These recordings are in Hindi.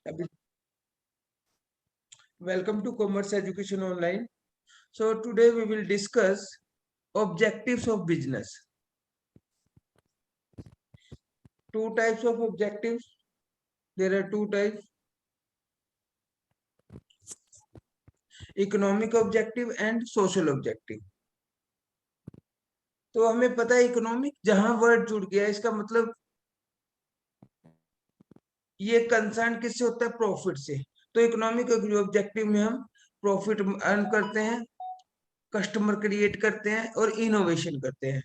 अभी welcome to Commerce Education Online. So today we will discuss objectives of business. Two types of objectives. There are two types: economic objective and social objective. तो हमें पता है इकोनॉमिक जहां वर्ड जुड़ गया इसका मतलब ये कंसर्न किससे होता है? प्रॉफिट से। तो इकोनॉमिक ऑब्जेक्टिव में हम प्रॉफिट अर्न करते हैं, कस्टमर क्रिएट करते हैं और इनोवेशन करते हैं।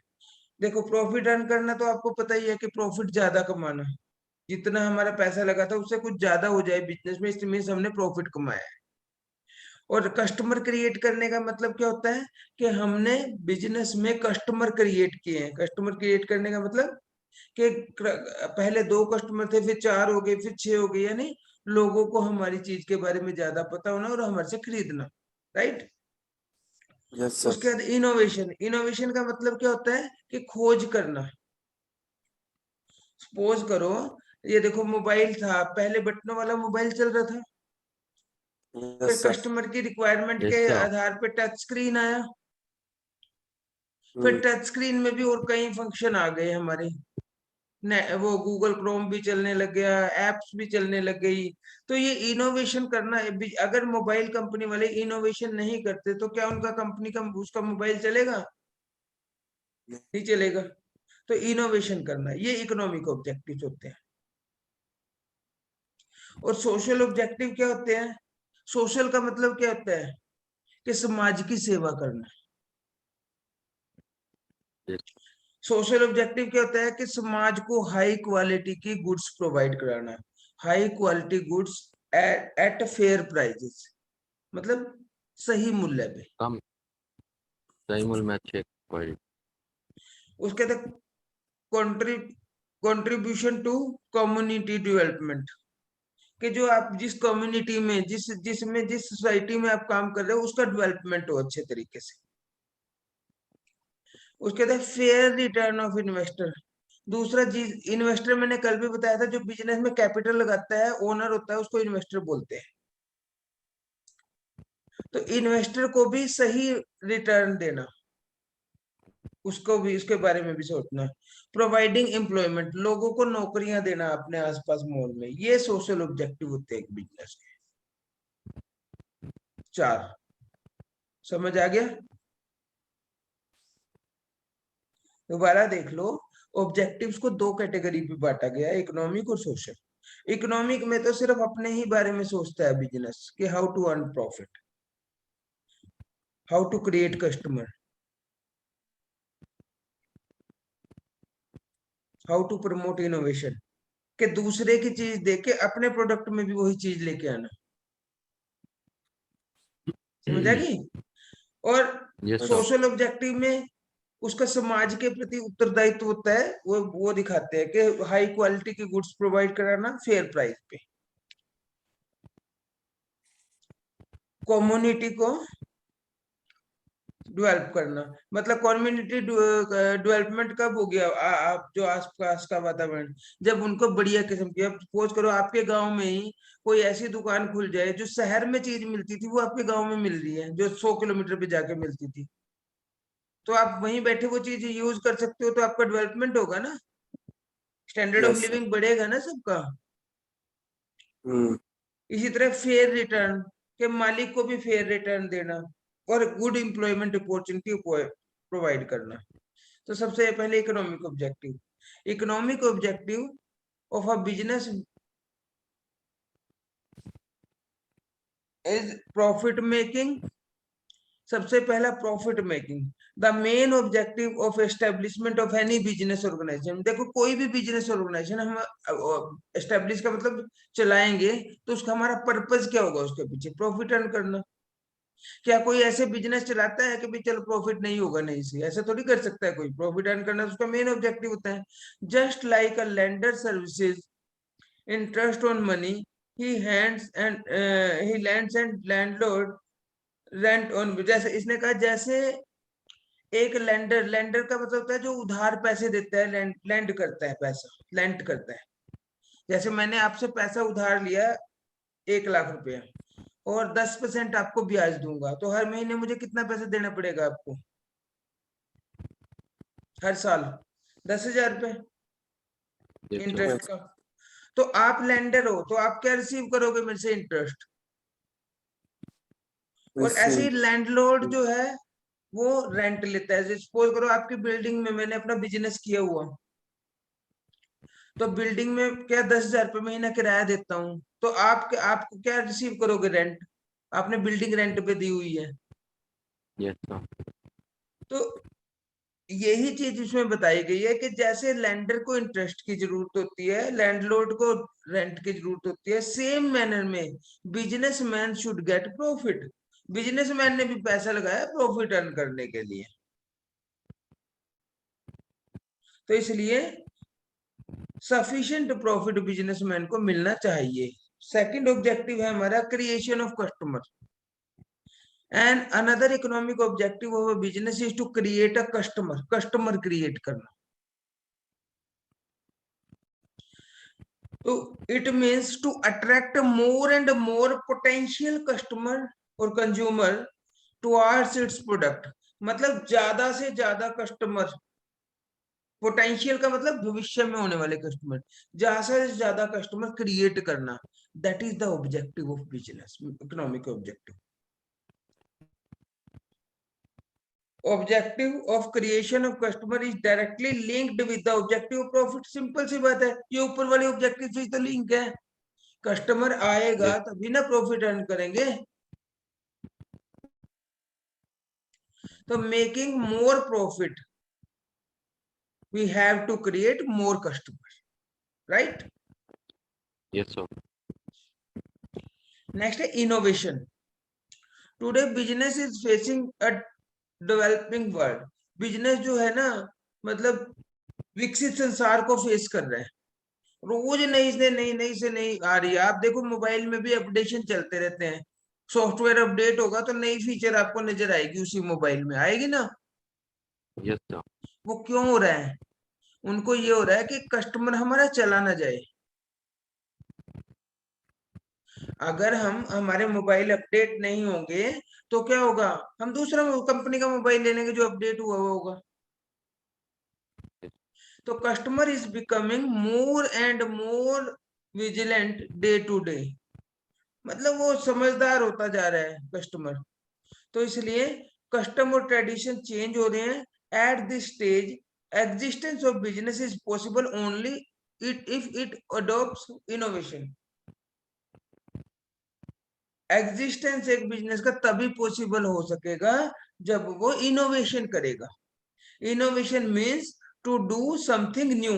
देखो, प्रॉफिट अर्न करना तो आपको पता ही है कि प्रॉफिट ज्यादा कमाना, जितना हमारा पैसा लगा था उससे कुछ ज्यादा हो जाए बिजनेस में, इसमें हमने प्रॉफिट कमाया है। और कस्टमर क्रिएट करने का मतलब क्या होता है कि हमने बिजनेस में कस्टमर क्रिएट किए हैं। कस्टमर क्रिएट करने का मतलब कि पहले 2 कस्टमर थे, फिर 4 हो गए, फिर 6 हो गए, यानी लोगों को हमारी चीज के बारे में ज्यादा पता होना और हमारे से खरीदना। राइट। Yes sir. उसके बाद इनोवेशन। इनोवेशन का मतलब क्या होता है कि खोज करना। सपोज करो, ये देखो मोबाइल था, पहले बटनों वाला मोबाइल चल रहा था, फिर यस सर। कस्टमर की रिक्वायरमेंट यस के सर। आधार पे टच स्क्रीन आया, फिर टच स्क्रीन में भी और कई फंक्शन आ गए हमारे, वो गूगल क्रोम भी चलने लग गया, एप्स भी चलने लग गई। तो ये इनोवेशन करना है। अगर मोबाइल कंपनी वाले इनोवेशन नहीं करते तो क्या उनका कंपनी का उसका मोबाइल चलेगा? नहीं चलेगा। तो इनोवेशन करना, ये इकोनॉमिक ऑब्जेक्टिव्स होते हैं। और सोशल ऑब्जेक्टिव क्या होते हैं? सोशल का मतलब क्या होता है कि समाज की सेवा करना। सोशल ऑब्जेक्टिव क्या होता है कि समाज को हाई क्वालिटी की गुड्स प्रोवाइड कराना, high quality goods at fair prices, मतलब सही मूल्य पे। कम सही मूल्य में अच्छे क्वालिटी। उसके बाद कंट्रीब्यूशन टू कम्युनिटी डेवलपमेंट, कि जो आप जिस कम्युनिटी में जिस सोसाइटी में आप काम कर रहे हो उसका डेवलपमेंट हो अच्छे तरीके से। उसके बाद फेयर रिटर्न ऑफ इन्वेस्टर। दूसरा चीज, इन्वेस्टर मैंने कल भी बताया था, जो बिजनेस में कैपिटल लगाता है, ओनर होता है, उसको इन्वेस्टर बोलते हैं। तो इन्वेस्टर को भी सही रिटर्न देना, उसको भी, उसके बारे में भी सोचना। प्रोवाइडिंग एम्प्लॉयमेंट, लोगों को नौकरियां देना अपने आसपास मोल में, ये सोशल ऑब्जेक्टिव होते हैं एक बिजनेस के। 4 समझ आ गया? दोबारा देख लो, ऑब्जेक्टिव्स को 2 कैटेगरी पे बांटा गया है, इकोनॉमिक और सोशल। इकोनॉमिक में तो सिर्फ अपने ही बारे में सोचता है बिजनेस कि how to earn profit, how to create customer, how to promote innovation, कि दूसरे की चीज देख के अपने प्रोडक्ट में भी वही चीज लेके आना। समझ आ गई? और यस सर। सोशल ऑब्जेक्टिव में उसका समाज के प्रति उत्तरदायित्व होता है, वो दिखाते हैं कि हाई क्वालिटी की गुड्स प्रोवाइड कराना फेयर प्राइस पे, कम्युनिटी को डेवलप करना। मतलब कम्युनिटी डेवलपमेंट कब हो गया? आप जो आसपास का वातावरण, जब उनको बढ़िया किस्म की, अब सपोज करो आपके गांव में ही कोई ऐसी दुकान खुल जाए, जो शहर में चीज मिलती थी वो आपके गांव में मिल रही है, जो 100 किलोमीटर पे जाके मिलती थी, तो आप वहीं बैठे वो चीज यूज कर सकते हो, तो आपका डेवलपमेंट होगा ना, standard of yes sir. Living बढ़ेगा ना सबका। हम्म। इसी तरह फेयर रिटर्न, के मालिक को भी फेयर रिटर्न देना और गुड एम्प्लॉयमेंट अपॉर्चुनिटी प्रोवाइड करना। तो सबसे पहले economic objective. Economic objective of a business is profit making. सबसे पहला profit making, the main objective of establishment of any business organisation. देखो, कोई भी बिजनेस ऑर्गेनाइजेशन हम एस्टेब्लिश का मतलब चलाएंगे, तो उसका हमारा पर्पज क्या होगा? उसके पीछे प्रॉफिट अर्न करना। क्या कोई ऐसे बिजनेस चलाता है कि भाई चलो प्रॉफिट नहीं होगा, नहीं से ऐसा थोड़ी कर सकता है कोई। प्रॉफिट अर्न करना उसका मेन ऑब्जेक्टिव होता है। Just like a lender services interest on money, he lands and landlord rent on. जैसे इसने कहा, जैसे एक लेंडर, लेंडर का मतलब होता है जो उधार पैसे देता है, लैंड करता है पैसा, लैंड करता है। जैसे मैंने आपसे पैसा उधार लिया, 1 लाख रुपया, और 10% आपको ब्याज दूंगा, तो हर महीने मुझे कितना पैसा देना पड़ेगा आपको? हर साल 10,000 रुपए Yes, sir. इंटरेस्ट का। तो आप लेंडर हो, तो आप क्या रिसीव करोगे मेरे से? इंटरेस्ट। और ऐसे ही लैंडलॉर्ड जो है वो रेंट लेता है। सपोज करो आपकी बिल्डिंग में मैंने अपना बिजनेस किया हुआ, तो बिल्डिंग में क्या 10,000 रुपये महीना किराया देता हूँ, तो आपको क्या रिसीव करोगे? रेंट। आपने बिल्डिंग रेंट पे दी हुई है। Yes, sir. तो यही चीज इसमें बताई गई है कि जैसे लैंडर को इंटरेस्ट की जरूरत होती है, लैंडलॉर्ड को रेंट की जरूरत होती है, सेम मैनर में businessman should get profit. Businessman ने भी पैसा लगाया प्रॉफिट अर्न करने के लिए, तो इसलिए सफिशिएंट प्रॉफिट बिजनेसमैन को मिलना चाहिए। सेकंड ऑब्जेक्टिव है हमारा creation of customer, and another economic objective of a business is to create a customer. Customer create करना, तो it means to attract more and more potential customer और कंज्यूमर टुवर्ड्स इट्स प्रोडक्ट। मतलब ज्यादा से ज्यादा कस्टमर, पोटेंशियल का मतलब भविष्य में होने वाले कस्टमर, ज्यादा से ज्यादा कस्टमर क्रिएट करना, that is the objective of business, economic objective. Objective of creation of customer is directly linked with the objective of profit. Simple सी बात है, ये ऊपर वाले ऑब्जेक्टिव से तो लिंक है। कस्टमर आएगा Yes. तभी ना प्रॉफिट अर्न करेंगे। तो making more profit we have to create more customer, right? Yes, sir. Next है innovation. Today business is facing a developing world. Business जो है ना, मतलब विकसित संसार को फेस कर रहा है। रोज नई से नई आ रही है। आप देखो मोबाइल में भी अपडेशन चलते रहते हैं। सॉफ्टवेयर अपडेट होगा तो नई फीचर आपको नजर आएगी, उसी मोबाइल में आएगी ना। Yes, sir. वो क्यों हो रहा है? उनको ये हो रहा है कि कस्टमर हमारा चला ना जाए। अगर हमारे मोबाइल अपडेट नहीं होंगे तो क्या होगा? हम दूसरा कंपनी का मोबाइल ले लेंगे जो अपडेट हुआ हुआ होगा। तो customer is becoming more and more vigilant day to day. मतलब वो समझदार होता जा रहा है कस्टमर। तो इसलिए कस्टम और ट्रेडिशन चेंज हो रहे हैं। At this stage existence of business is possible only if it adopts innovation. Existence एक बिजनेस का तभी पॉसिबल हो सकेगा जब वो इनोवेशन करेगा। Innovation means to do something new.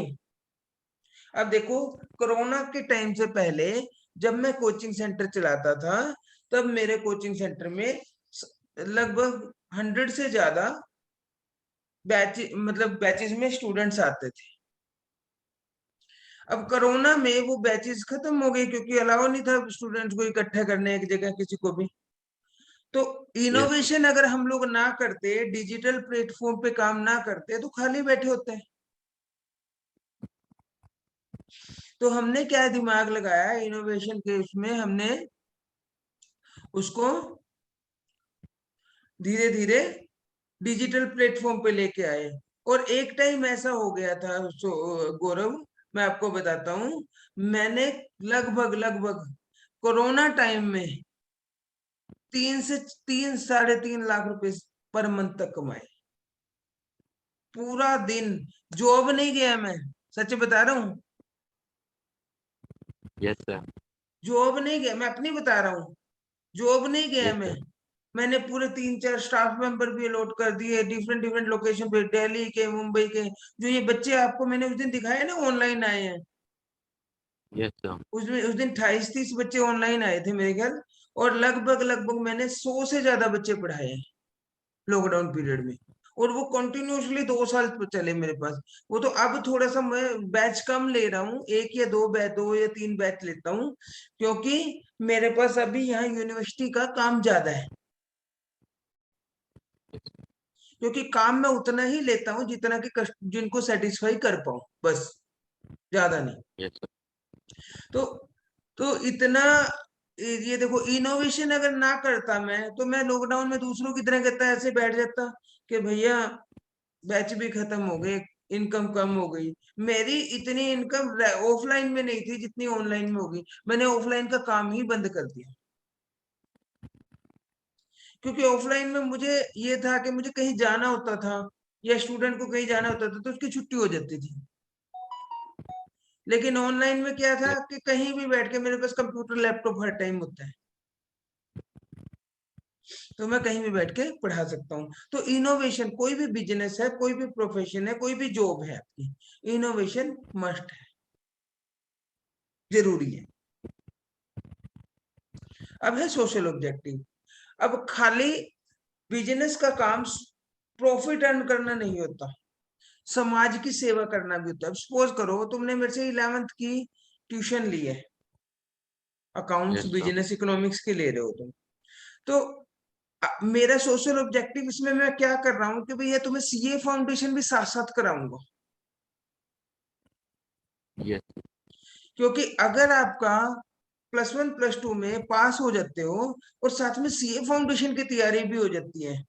अब देखो, कोरोना के टाइम से पहले जब मैं कोचिंग सेंटर चलाता था, तब मेरे कोचिंग सेंटर में लगभग 100 से ज्यादा बैच, मतलब बैचेस में स्टूडेंट्स आते थे। अब कोरोना में वो बैचेस खत्म हो गए क्योंकि अलाउ नहीं था स्टूडेंट्स को इकट्ठा करने एक जगह किसी को भी। तो Yes, sir. इनोवेशन अगर हम लोग ना करते, डिजिटल प्लेटफॉर्म पे काम ना करते, तो खाली बैठे होते हैं। तो हमने क्या दिमाग लगाया इनोवेशन के उसमें, हमने उसको धीरे धीरे डिजिटल प्लेटफॉर्म पे लेके आए। और एक टाइम ऐसा हो गया था गौरव, मैं आपको बताता हूँ, मैंने लगभग लगभग कोरोना टाइम में 3 से 3.5 लाख रुपए पर मंथ तक कमाए। पूरा दिन जॉब नहीं गया मैं, सच बता रहा हूँ। Yes, sir. जॉब नहीं गया, मैं अपनी बता रहा हूँ। जॉब नहीं गया Yes, मैं। sir. मैंने पूरे 3-4 स्टाफ मेंबर भी अलॉट कर दिए डिफरेंट डिफरेंट लोकेशन पे, दिल्ली के, मुंबई के। जो ये बच्चे आपको मैंने उस दिन दिखाए ना ऑनलाइन आए हैं, Yes, sir. उस दिन 28-30 बच्चे ऑनलाइन आए थे मेरे ख्याल। और लगभग लगभग मैंने 100 से ज्यादा बच्चे पढ़ाए हैं लॉकडाउन पीरियड में। और वो कंटिन्यूअसली 2 साल चले मेरे पास। वो तो अब थोड़ा सा मैं बैच कम ले रहा हूँ, 1 या 2 बैच, 2 या 3 बैच लेता हूँ, क्योंकि मेरे पास अभी यहाँ यूनिवर्सिटी का काम ज्यादा है। क्योंकि काम मैं उतना ही लेता हूँ जितना कि जिनको सेटिस्फाई कर पाऊं, बस, ज्यादा नहीं। Yes, sir. तो तो इतना ये देखो, इनोवेशन अगर ना करता मैं, तो मैं लॉकडाउन में दूसरों की तरह कहता ऐसे बैठ जाता कि भैया बैच भी खत्म हो गए, इनकम कम हो गई। मेरी इतनी इनकम ऑफलाइन में नहीं थी जितनी ऑनलाइन में होगी। मैंने ऑफलाइन का काम ही बंद कर दिया, क्योंकि ऑफलाइन में मुझे ये था कि मुझे कहीं जाना होता था या स्टूडेंट को कहीं जाना होता था तो उसकी छुट्टी हो जाती थी। लेकिन ऑनलाइन में क्या था Yes. कि कहीं भी बैठ के, मेरे पास कंप्यूटर लैपटॉप हर टाइम होता है, तो मैं कहीं भी बैठ के पढ़ा सकता हूँ। तो इनोवेशन, कोई भी बिजनेस है, कोई भी प्रोफेशन है, कोई भी जॉब है आपकी, इनोवेशन मस्ट है, जरूरी है। अब है सोशल ऑब्जेक्टिव। अब खाली बिजनेस का काम प्रॉफिट अर्न करना नहीं होता, समाज की सेवा करना भी होता है। अब सपोज करो तुमने मेरे से 11th की ट्यूशन ली है, accounts, Yes, sir. Business, economics के ले रहे हो तुम, तो मेरा सोशल ऑब्जेक्टिव इसमें मैं क्या कर रहा हूँ कि भैया तुम्हें सीए फाउंडेशन भी साथ साथ कराऊंगा। Yes. क्योंकि अगर आपका +1 +2 में पास हो जाते हो और साथ में सीए फाउंडेशन की तैयारी भी हो जाती है,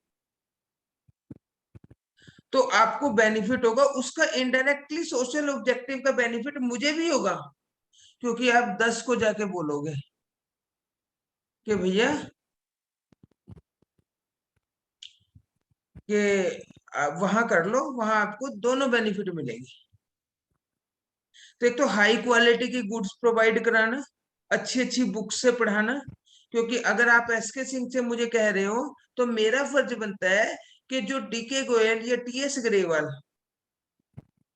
तो आपको बेनिफिट होगा उसका। इनडायरेक्टली सोशल ऑब्जेक्टिव का बेनिफिट मुझे भी होगा, क्योंकि आप 10 को जाके बोलोगे कि भैया कि वहां कर लो, वहां आपको दोनों बेनिफिट मिलेंगे। तो एक तो हाई क्वालिटी की गुड्स प्रोवाइड कराना, अच्छी अच्छी बुक्स से पढ़ाना। क्योंकि अगर आप एसके सिंह से मुझे कह रहे हो, तो मेरा फर्ज बनता है कि जो डीके गोयल या टीएस ग्रेवाल Yes,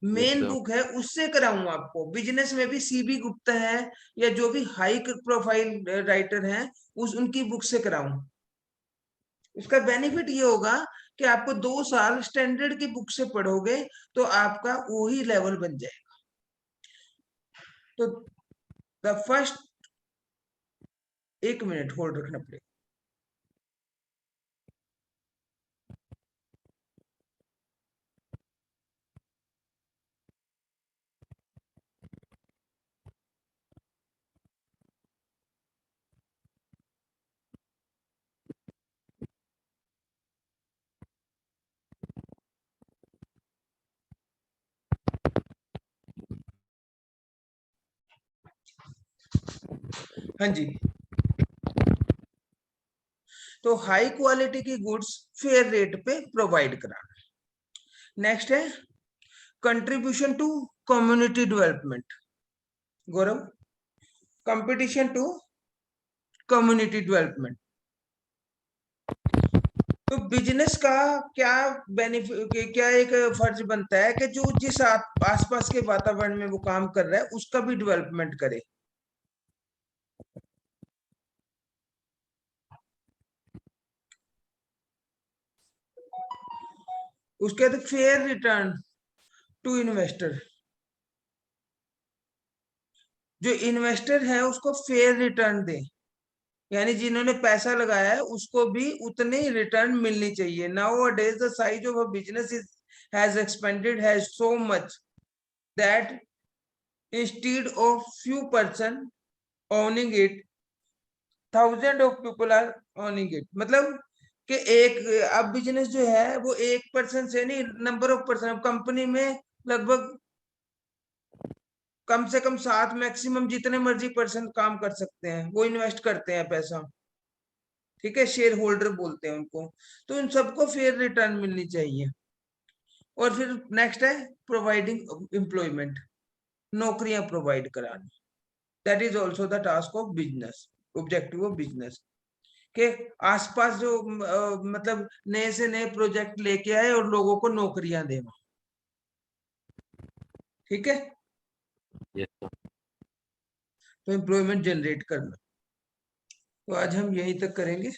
मेन sir. बुक है उससे कराऊं आपको। बिजनेस में भी सीबी गुप्ता है या जो भी हाई प्रोफाइल राइटर हैं, उनकी बुक से कराऊं। उसका बेनिफिट ये होगा कि आपको 2 साल स्टैंडर्ड की बुक से पढ़ोगे तो आपका वही लेवल बन जाएगा। तो द फर्स्ट, 1 मिनट होल्ड रखना पड़ेगा। हाँ जी, तो हाई क्वालिटी की गुड्स फेयर रेट पे प्रोवाइड कराना। नेक्स्ट है contribution to community development. Gaurav, competition to community development. तो बिजनेस का क्या बेनिफिट, क्या एक फर्ज बनता है कि जो जिस आसपास के वातावरण में वो काम कर रहा है उसका भी डेवलपमेंट करे। उसके बाद फेयर रिटर्न टू इन्वेस्टर। जो इन्वेस्टर है उसको फेयर रिटर्न दे, यानी जिन्होंने पैसा लगाया है उसको भी उतने ही रिटर्न मिलनी चाहिए। Nowadays the size of a business is has expanded has so much that instead of few person owning it, thousand of people are owning it। मतलब कि एक, अब बिजनेस जो है वो एक पर्सन से नहीं, नंबर ऑफ पर्सन। अब कंपनी में लगभग कम से कम 7, मैक्सिमम जितने मर्जी पर्सन काम कर सकते हैं, वो इन्वेस्ट करते हैं पैसा। ठीक है, शेयर होल्डर बोलते हैं उनको। तो इन सबको फेयर रिटर्न मिलनी चाहिए। और फिर नेक्स्ट है प्रोवाइडिंग एम्प्लॉयमेंट, नौकरियां प्रोवाइड कराना। That is also the task of business, objective of business. के आसपास जो मतलब नए से नए प्रोजेक्ट लेके आए और लोगों को नौकरियां देना। ठीक है, Yes, sir. तो एम्प्लॉयमेंट जनरेट करना। तो आज हम यहीं तक करेंगे।